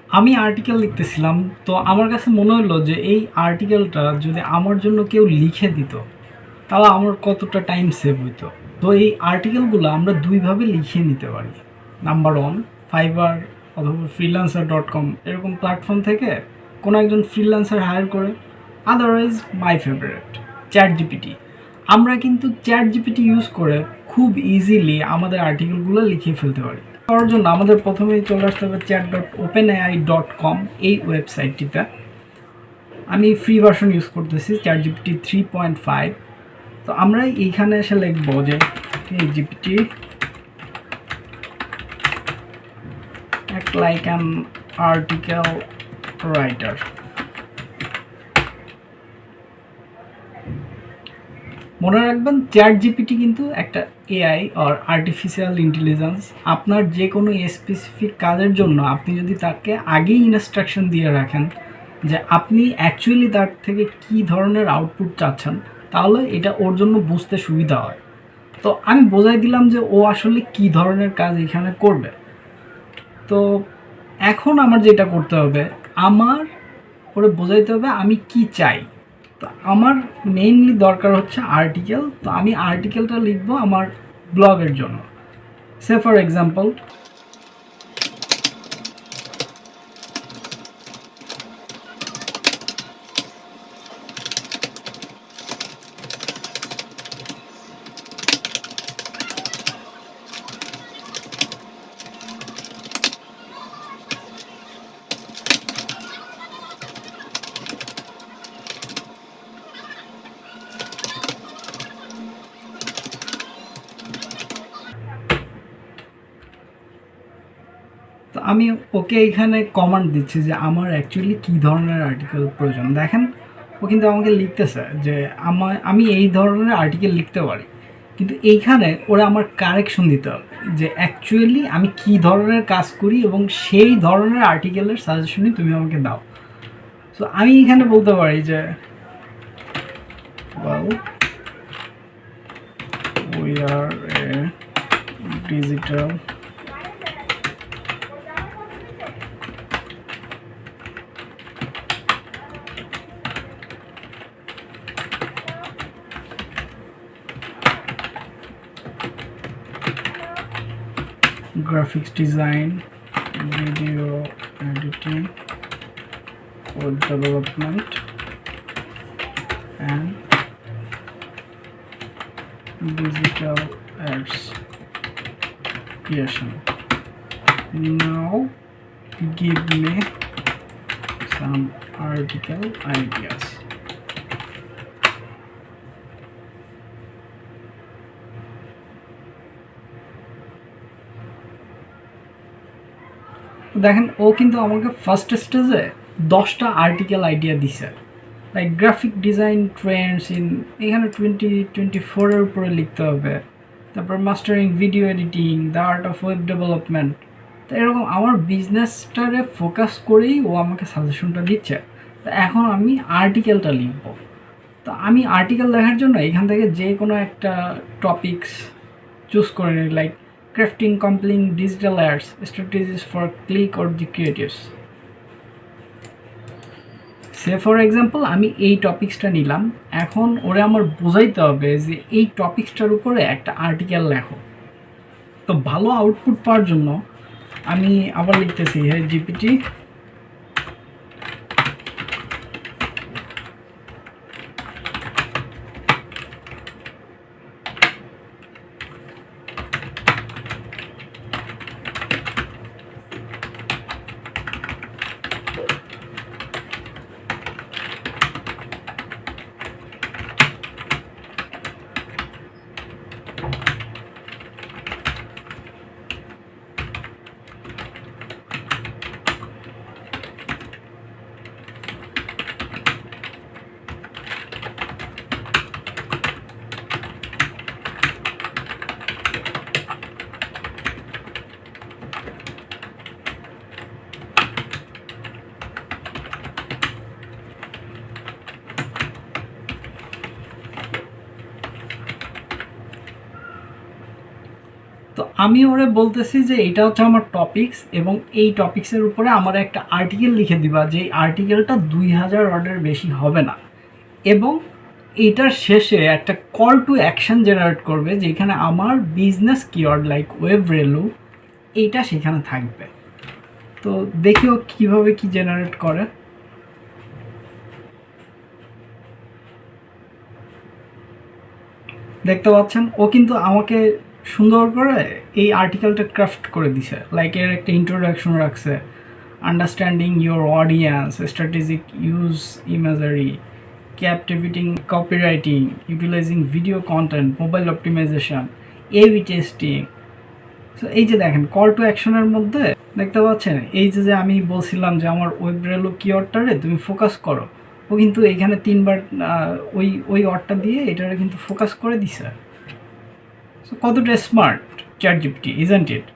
আমি আর্টিকেল লিখতেছিলাম, তো আমার কাছে মনে হলো যে এই আর্টিকেলটা যদি আমার জন্য কেউ লিখে দিত তাহলে আমার কতটা টাইম সেভ হইতো। তো এই আর্টিকেলগুলো আমরা দুইভাবে লিখে নিতে পারি। নাম্বার ওয়ান, ফাইবার অথবা ফ্রিল্যান্সার.com এরকম প্ল্যাটফর্ম থেকে কোনো একজন ফ্রিল্যান্সার হায়ার করে। Otherwise my favourite chat GPT. আমরা কিন্তু চ্যাট জিপিটি ইউজ করে খুব ইজিলি আমাদের আর্টিকেলগুলো লিখে ফেলতে পারি। করার জন্য আমাদের প্রথমেই চলে আসতে হবে chat.openai.com এই ওয়েবসাইটটিতে। আমি ফ্রি ভার্সন ইউজ করতেছি চ্যাট জিপিটি 3.5। তো আমরা এইখানে এসে লিখবো যে এই GPT act like an article writer। মনে রাখবেন চ্যাট জিপিটি কিন্তু একটা এআই আর আর্টিফিশিয়াল ইন্টেলিজেন্স। আপনার যে কোনো স্পেসিফিক কাজের জন্য আপনি যদি তাকে আগেই ইনস্ট্রাকশন দিয়ে রাখেন যে আপনি অ্যাকচুয়ালি তার থেকে কী ধরনের আউটপুট চাচ্ছেন, তাহলে এটা ওর জন্য বুঝতে সুবিধা হয়। তো আমি বোঝাই দিলাম যে ও আসলে কী ধরনের কাজ এখানে করবে। তো এখন আমার যেটা করতে হবে, আমার ওরে বোঝাইতে হবে আমি কি চাই। তো আমার মেইনলি দরকার হচ্ছে আর্টিকেল। তো আমি আর্টিকেলটা লিখবো আমার ব্লগের জন্য। সে ফর এক্সাম্পল, তো আমি ওকে এখানে কমান্ড দিচ্ছি যে আমার অ্যাকচুয়ালি কী ধরনের আর্টিকেল প্রয়োজন। দেখেন ও কিন্তু আমাকে লিখতেছে যে আমি এই ধরনের আর্টিকেল লিখতে পারি, কিন্তু এইখানে ওরা আমার কারেকশন দিতে হবে যে অ্যাকচুয়ালি আমি কী ধরনের কাজ করি এবং সেই ধরনের আর্টিকেলের সাজেশনই তুমি আমাকে দাও। সো আমি এখানে বলতে পারি যে well we are a digital graphics design, video editing, web development and digital ads creation. Now give me some article ideas. দেখেন ও কিন্তু আমাকে ফার্স্ট স্টেজে 10টা আর্টিকেল আইডিয়া দিছে, like graphic design Trends in, এখানে 2024-এর উপরে লিখতে হবে। তারপর mastering video editing, the art of web development. তো এরকম আমার বিজনেসটারে ফোকাস করেই ও আমাকে সাজেশনটা দিচ্ছে। তো এখন আমি আর্টিকেলটা লিখব। তো আমি আর্টিকেল লেখার জন্য এখান থেকে যে কোনো একটা টপিকস চুজ করে নিই, like crafting compelling digital ads, strategies for click or the creatives. Say for example আমি এই টপিক্সটা নিলাম। এখন ওরে আমার বোঝাইতে হবে যে এই টপিক্সটার উপরে একটা আর্টিকেল লেখো। তো ভালো আউটপুট পাওয়ার জন্য আমি আবার লিখতেছি হ্যাঁ জিপিটি আমি ওরে বলতেছি যে এটা হচ্ছে আমার টপিকস এবং এই টপিক্সের উপরে আমার একটা আর্টিকেল লিখে দিবা, যে আর্টিকেলটা 2000 ওয়ার্ডের বেশি হবে না, এবং এইটার শেষে একটা কল টু অ্যাকশন জেনারেট করবে যেখানে আমার business keyword like web value এইটা সেখানে থাকবে। তো দেখিও কিভাবে কি জেনারেট করে। দেখতে পাচ্ছেন ও কিন্তু আমাকে সুন্দর করে এই আর্টিকেলটা ক্রাফট করে দিছে, লাইক এর একটা ইন্ট্রোডাকশন রাখছে, understanding your audience, strategic use imagery, captivating copywriting, utilising video content, mobile optimisation, AB testing. So এই যে দেখেন কল টু অ্যাকশনের মধ্যে দেখতে পাচ্ছেন এই যে আমি বলছিলাম যে আমার ওয়েব ভ্যালু কিওয়ার্ডটারে তুমি ফোকাস করো, ও কিন্তু এখানে 3বার ওই ওয়ার্ডটা দিয়ে এটারে কিন্তু ফোকাস করে দিছে। সো কতটা smart chat GPT, isn't it?